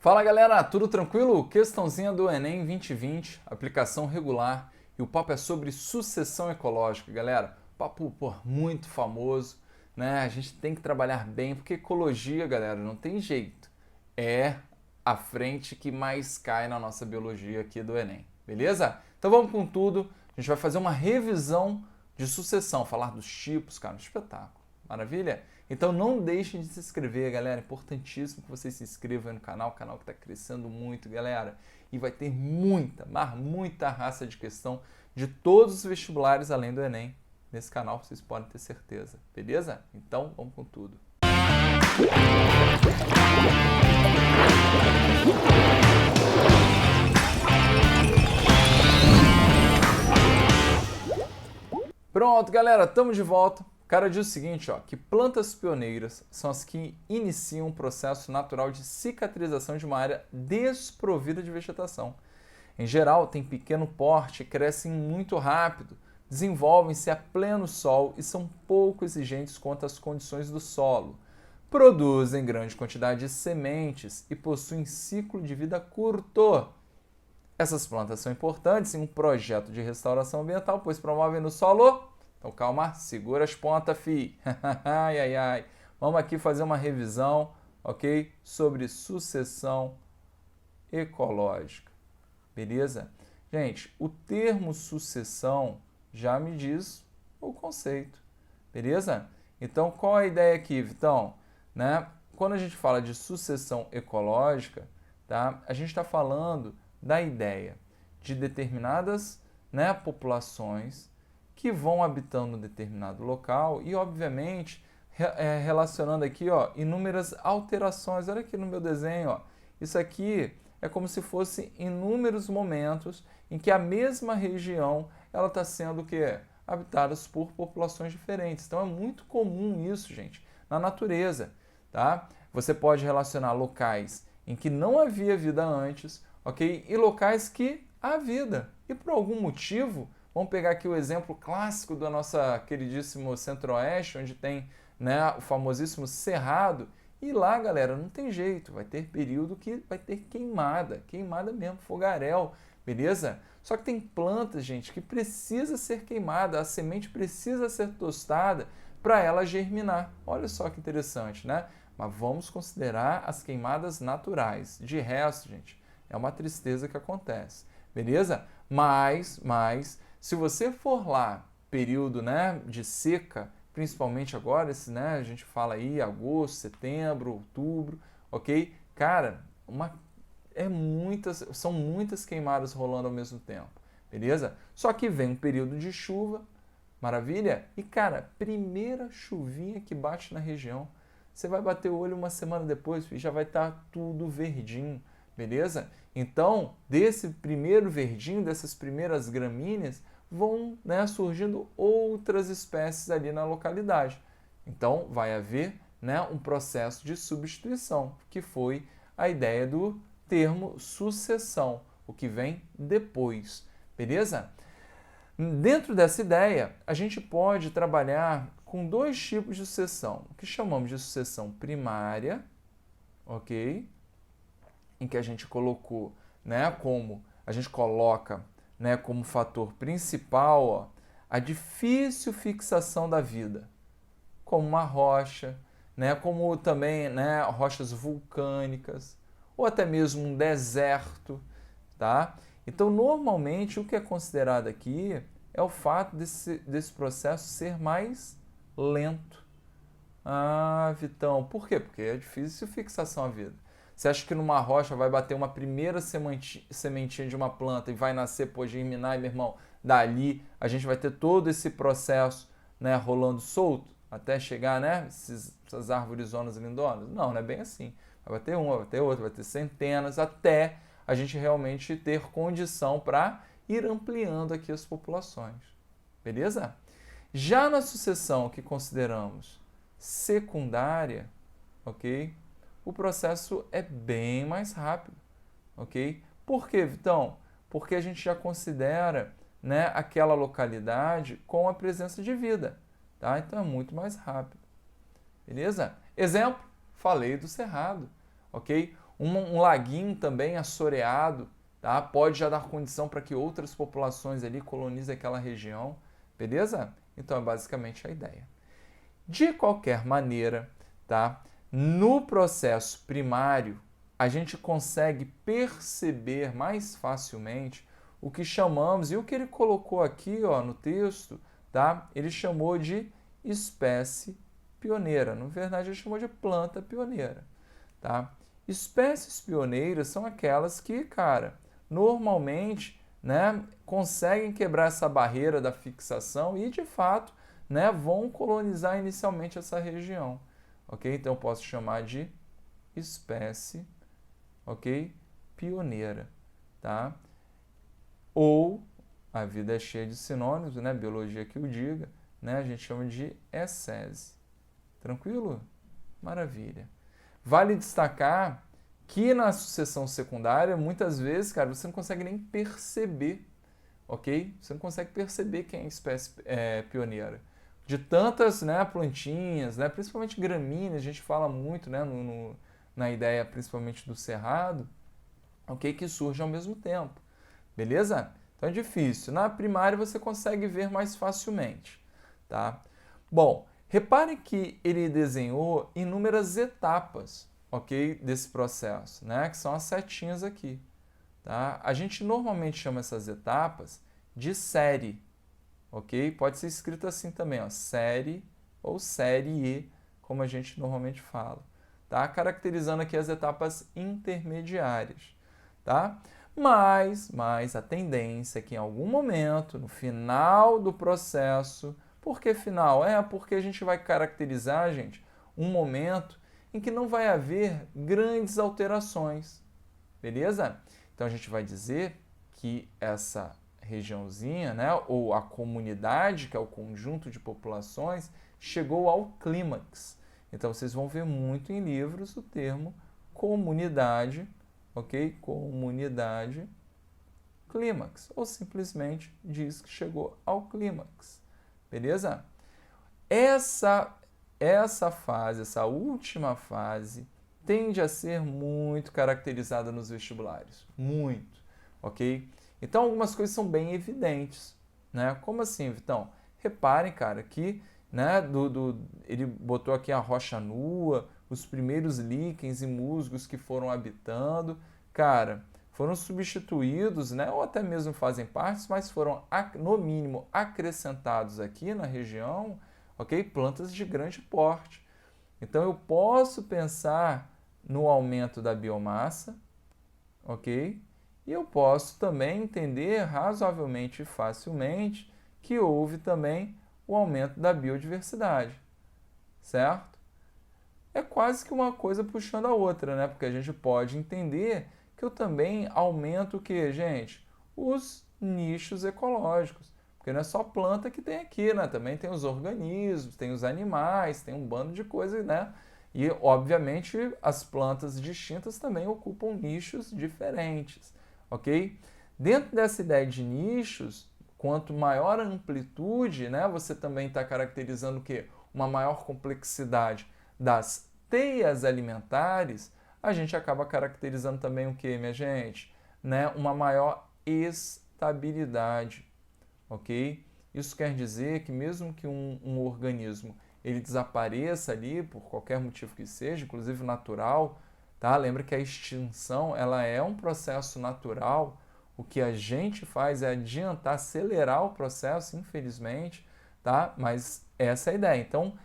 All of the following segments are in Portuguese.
Fala galera, tudo tranquilo? Questãozinha do Enem 2020, aplicação regular, e o papo é sobre sucessão ecológica, galera. Papo, muito famoso, né? A gente tem que trabalhar bem, porque ecologia, galera, não tem jeito. É a frente que mais cai na nossa biologia aqui do Enem, beleza? Então vamos com tudo, a gente vai fazer uma revisão de sucessão, falar dos tipos, cara, um espetáculo. Maravilha? Então não deixem de se inscrever, galera. É importantíssimo que vocês se inscrevam no canal. O canal que está crescendo muito, galera. E vai ter muita, mas muita raça de questão de todos os vestibulares além do Enem. Nesse canal vocês podem ter certeza. Beleza? Então vamos com tudo. Pronto, galera. Estamos de volta. O cara diz o seguinte, ó, que plantas pioneiras são as que iniciam um processo natural de cicatrização de uma área desprovida de vegetação. Em geral, têm pequeno porte, crescem muito rápido, desenvolvem-se a pleno sol e são pouco exigentes quanto às condições do solo. Produzem grande quantidade de sementes e possuem ciclo de vida curto. Essas plantas são importantes em um projeto de restauração ambiental, pois promovem no solo... Então calma, segura as pontas, fi. Ai, ai, ai. Vamos aqui fazer uma revisão, ok? Sobre sucessão ecológica. Beleza? Gente, o termo sucessão já me diz o conceito. Beleza? Então, qual a ideia aqui, Vitão? Né? Quando a gente fala de sucessão ecológica, tá? A gente está falando da ideia de determinadas, né, populações que vão habitando um determinado local e, obviamente, relacionando aqui, ó, inúmeras alterações. Olha aqui no meu desenho, ó. Isso aqui é como se fosse inúmeros momentos em que a mesma região ela está sendo o quê? Habitada por populações diferentes. Então é muito comum isso, gente, na natureza, tá? Você pode relacionar locais em que não havia vida antes, ok? E locais que há vida. E por algum motivo, vamos pegar aqui o exemplo clássico do nosso queridíssimo Centro-Oeste, onde tem, né, o famosíssimo Cerrado. E lá, galera, não tem jeito, vai ter período que vai ter queimada mesmo, fogaréu, beleza? Só que tem plantas, gente, que precisa ser queimada, a semente precisa ser tostada para ela germinar. Olha só que interessante, né? Mas vamos considerar as queimadas naturais. De resto, gente, é uma tristeza que acontece, beleza? Mas se você for lá, período, né, de seca, principalmente agora, né, a gente fala aí agosto, setembro, outubro, ok? Cara, são muitas queimadas rolando ao mesmo tempo, beleza? Só que vem um período de chuva, maravilha? E, cara, primeira chuvinha que bate na região, você vai bater o olho uma semana depois e já vai estar tudo verdinho, beleza? Então, desse primeiro verdinho, dessas primeiras gramíneas, vão, né, surgindo outras espécies ali na localidade. Então, vai haver, né, um processo de substituição, que foi a ideia do termo sucessão, o que vem depois, beleza? Dentro dessa ideia, a gente pode trabalhar com dois tipos de sucessão, o que chamamos de sucessão primária, ok? Em que a gente colocou, né, como a gente coloca, né, como fator principal, ó, a difícil fixação da vida, como uma rocha, né, como também, né, rochas vulcânicas, ou até mesmo um deserto, tá? Então, normalmente, o que é considerado aqui é o fato desse processo ser mais lento. Ah, Vitão, por quê? Porque é difícil fixação à vida. Você acha que numa rocha vai bater uma primeira sementinha de uma planta e vai nascer, pô, germinar, e, meu irmão, dali a gente vai ter todo esse processo, né, rolando solto até chegar, né, essas árvores zonas lindonas? Não é bem assim. Vai ter uma, vai ter outra, vai ter centenas, até a gente realmente ter condição para ir ampliando aqui as populações. Beleza? Já na sucessão que consideramos secundária, ok? O processo é bem mais rápido, ok? Por quê, Vitão? Porque a gente já considera, né, aquela localidade com a presença de vida, tá? Então é muito mais rápido, beleza? Exemplo, falei do Cerrado, ok? Um laguinho também assoreado, tá? Pode já dar condição para que outras populações ali colonizem aquela região, beleza? Então é basicamente a ideia. De qualquer maneira, tá? No processo primário, a gente consegue perceber mais facilmente o que chamamos, e o que ele colocou aqui, ó, no texto, tá? Ele chamou de espécie pioneira. Na verdade, ele chamou de planta pioneira, tá? Espécies pioneiras são aquelas que, cara, normalmente, né, conseguem quebrar essa barreira da fixação e, de fato, né, vão colonizar inicialmente essa região, ok? Então, eu posso chamar de espécie, ok? Pioneira, tá? Ou, a vida é cheia de sinônimos, né? Biologia que o diga, né? A gente chama de essese. Tranquilo? Maravilha. Vale destacar que na sucessão secundária, muitas vezes, cara, você não consegue nem perceber, ok? Você não consegue perceber quem é a espécie pioneira. De tantas, né, plantinhas, né, principalmente gramíneas, a gente fala muito, né, na ideia principalmente do cerrado, ok? Que surge ao mesmo tempo. Beleza? Então é difícil. Na primária você consegue ver mais facilmente, tá? Bom, reparem que ele desenhou inúmeras etapas, ok? Desse processo, né? Que são as setinhas aqui, tá? A gente normalmente chama essas etapas de série, ok? Pode ser escrito assim também, ó, série ou série, como a gente normalmente fala, tá? Caracterizando aqui as etapas intermediárias, tá? Mas a tendência é que em algum momento, no final do processo, por que final? Porque a gente vai caracterizar, gente, um momento em que não vai haver grandes alterações, beleza? Então a gente vai dizer que essa regiãozinha, né, ou a comunidade, que é o conjunto de populações, chegou ao clímax. Então vocês vão ver muito em livros o termo comunidade, ok? Comunidade clímax, ou simplesmente diz que chegou ao clímax, beleza? Essa fase, essa última fase, tende a ser muito caracterizada nos vestibulares, muito, ok? Então algumas coisas são bem evidentes, né? Como assim, Vitão? Reparem, cara, que, né, ele botou aqui a rocha nua, os primeiros líquens e musgos que foram habitando, cara, foram substituídos, né, ou até mesmo fazem parte, mas foram, no mínimo, acrescentados aqui na região, ok? Plantas de grande porte. Então, eu posso pensar no aumento da biomassa, ok? E eu posso também entender razoavelmente e facilmente que houve também o aumento da biodiversidade, certo? É quase que uma coisa puxando a outra, né? Porque a gente pode entender que eu também aumento o que, gente? Os nichos ecológicos. Porque não é só planta que tem aqui, né? Também tem os organismos, tem os animais, tem um bando de coisas, né? E, obviamente, as plantas distintas também ocupam nichos diferentes, ok? Dentro dessa ideia de nichos, quanto maior a amplitude, né? Você também está caracterizando o quê? Uma maior complexidade das teias alimentares, a gente acaba caracterizando também o que, minha gente? Né? Uma maior estabilidade, ok? Isso quer dizer que mesmo que um organismo ele desapareça ali por qualquer motivo que seja, inclusive natural, tá? Lembra que a extinção ela é um processo natural. O que a gente faz é adiantar, acelerar o processo, infelizmente, tá? Mas essa é a ideia. Então,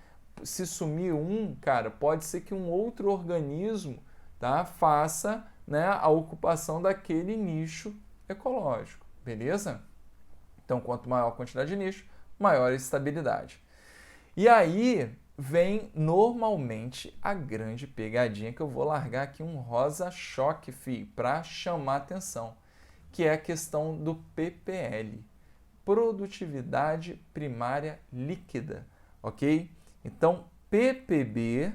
se sumir um, cara, pode ser que um outro organismo, tá, faça, né, a ocupação daquele nicho ecológico, beleza? Então, quanto maior a quantidade de nicho, maior a estabilidade. E aí vem normalmente a grande pegadinha que eu vou largar aqui um rosa choque, para chamar atenção, que é a questão do PPL, produtividade primária líquida, ok? Então, PPB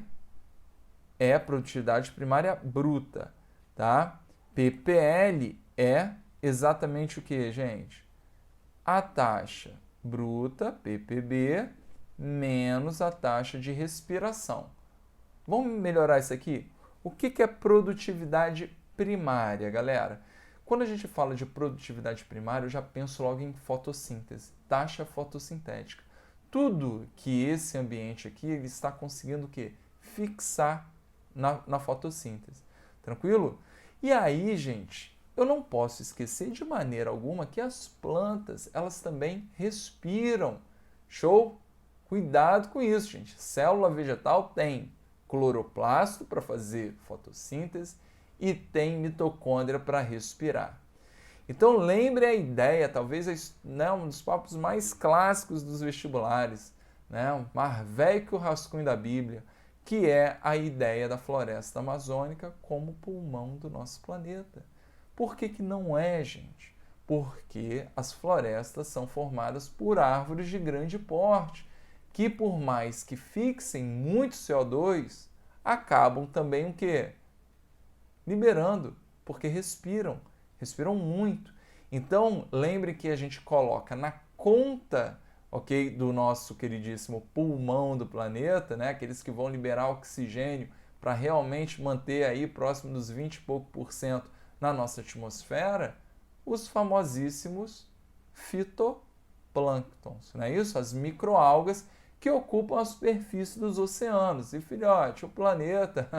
é a produtividade primária bruta, tá? PPL é exatamente o que, gente? A taxa bruta, PPB, menos a taxa de respiração. Vamos melhorar isso aqui? O que é produtividade primária, galera? Quando a gente fala de produtividade primária, eu já penso logo em fotossíntese, taxa fotossintética. Tudo que esse ambiente aqui ele está conseguindo o quê? Fixar na fotossíntese. Tranquilo? E aí, gente, eu não posso esquecer de maneira alguma que as plantas, elas também respiram. Show? Cuidado com isso, gente. Célula vegetal tem cloroplasto para fazer fotossíntese e tem mitocôndria para respirar. Então lembre a ideia, talvez um dos papos mais clássicos dos vestibulares, né? Mais velho que o rascunho da Bíblia, que é a ideia da floresta amazônica como pulmão do nosso planeta. Por que não é, gente? Porque as florestas são formadas por árvores de grande porte, que por mais que fixem muito CO2, acabam também o quê? Liberando, porque respiram muito. Então, lembre que a gente coloca na conta, ok, do nosso queridíssimo pulmão do planeta, né, aqueles que vão liberar oxigênio para realmente manter aí próximo dos 20 e pouco por cento na nossa atmosfera, os famosíssimos fitoplânctons, não é isso? As microalgas que ocupam a superfície dos oceanos. E filhote, o planeta,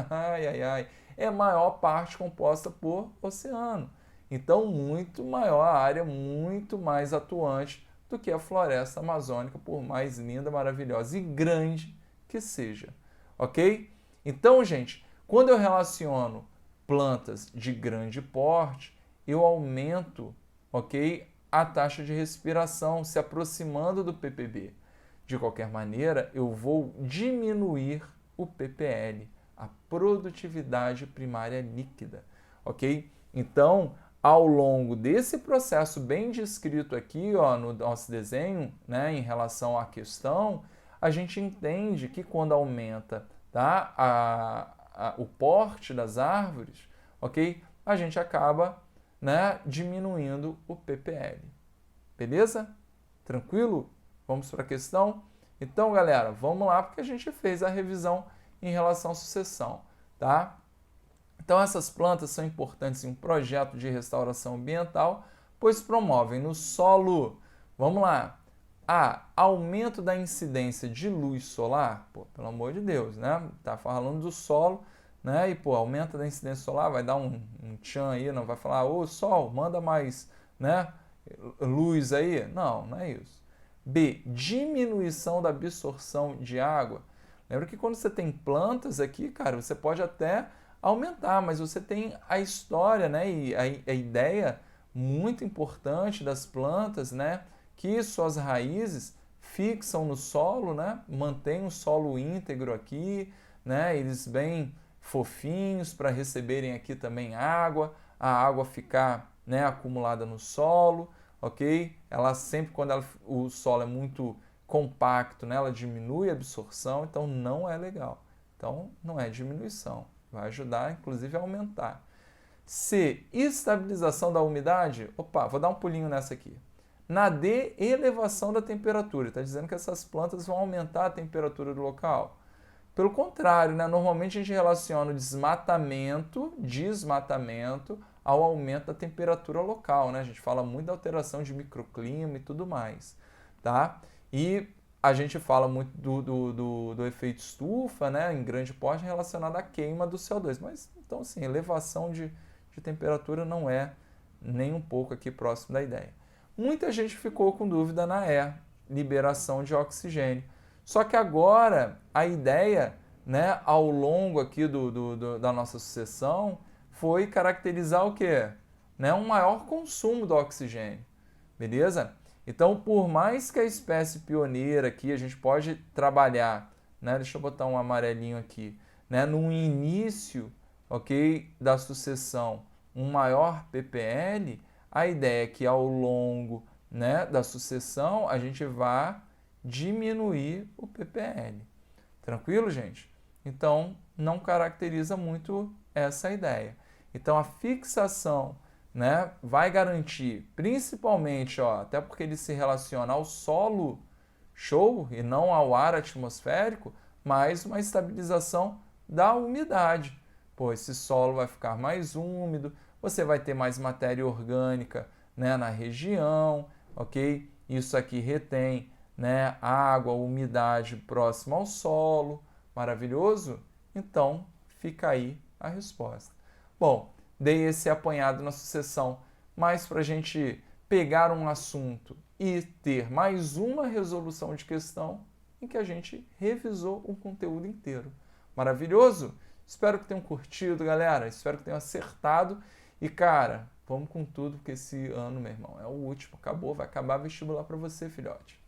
é a maior parte composta por oceano. Então, muito maior a área, muito mais atuante do que a floresta amazônica, por mais linda, maravilhosa e grande que seja. Ok? Então, gente, quando eu relaciono plantas de grande porte, eu aumento, ok, a taxa de respiração, se aproximando do ppb. De qualquer maneira, eu vou diminuir o ppl, a produtividade primária líquida, ok? Então, ao longo desse processo bem descrito aqui, ó, no nosso desenho, né, em relação à questão, a gente entende que quando aumenta, tá, o porte das árvores, ok? A gente acaba, né, diminuindo o ppl. Beleza? Tranquilo? Vamos para a questão? Então, galera, vamos lá porque a gente fez a revisão em relação à sucessão, tá? Então, essas plantas são importantes em um projeto de restauração ambiental, pois promovem no solo, vamos lá, aumento da incidência de luz solar, pô, pelo amor de Deus, né? Tá falando do solo, né? E, pô, aumenta da incidência solar, vai dar um tchan aí, não vai falar, ô, sol, manda mais, né, luz aí? Não, não é isso. B, diminuição da absorção de água. Lembra que quando você tem plantas aqui, cara, você pode até aumentar, mas você tem a história, né, e a ideia muito importante das plantas, né, que suas raízes fixam no solo, né, mantém o solo íntegro aqui, né, eles bem fofinhos para receberem aqui também água, a água ficar, né, acumulada no solo, ok? Ela sempre, quando o solo é muito compacto, né, ela diminui a absorção, então não é legal. Então não é diminuição, vai ajudar inclusive a aumentar. C, estabilização da umidade. Opa, vou dar um pulinho nessa aqui. Na D, elevação da temperatura. Está dizendo que essas plantas vão aumentar a temperatura do local. Pelo contrário, né? Normalmente a gente relaciona o desmatamento ao aumento da temperatura local, né? A gente fala muito da alteração de microclima e tudo mais, tá? E a gente fala muito do efeito estufa, né? Em grande parte relacionado à queima do CO2. Mas, então, assim, elevação de temperatura não é nem um pouco aqui próximo da ideia. Muita gente ficou com dúvida na E, liberação de oxigênio. Só que agora a ideia, né, ao longo aqui da nossa sucessão foi caracterizar o quê? Né, um maior consumo do oxigênio, beleza? Então, por mais que a espécie pioneira aqui, a gente pode trabalhar, né, deixa eu botar um amarelinho aqui, né, no início, ok, da sucessão, um maior ppl, a ideia é que ao longo, né, da sucessão a gente vá diminuir o ppl. Tranquilo, gente? Então, não caracteriza muito essa ideia. Então, a fixação, né, vai garantir, principalmente, ó, até porque ele se relaciona ao solo, show, e não ao ar atmosférico, mas uma estabilização da umidade. pô, esse solo vai ficar mais úmido, você vai ter mais matéria orgânica, né, na região, ok? Isso aqui retém, né, água, umidade próxima ao solo. Maravilhoso? Então, fica aí a resposta. Bom, dei esse apanhado na sucessão, mas para a gente pegar um assunto e ter mais uma resolução de questão em que a gente revisou o conteúdo inteiro. Maravilhoso? Espero que tenham curtido, galera. Espero que tenham acertado. E, cara, vamos com tudo, porque esse ano, meu irmão, é o último. Acabou, vai acabar vestibular para você, filhote.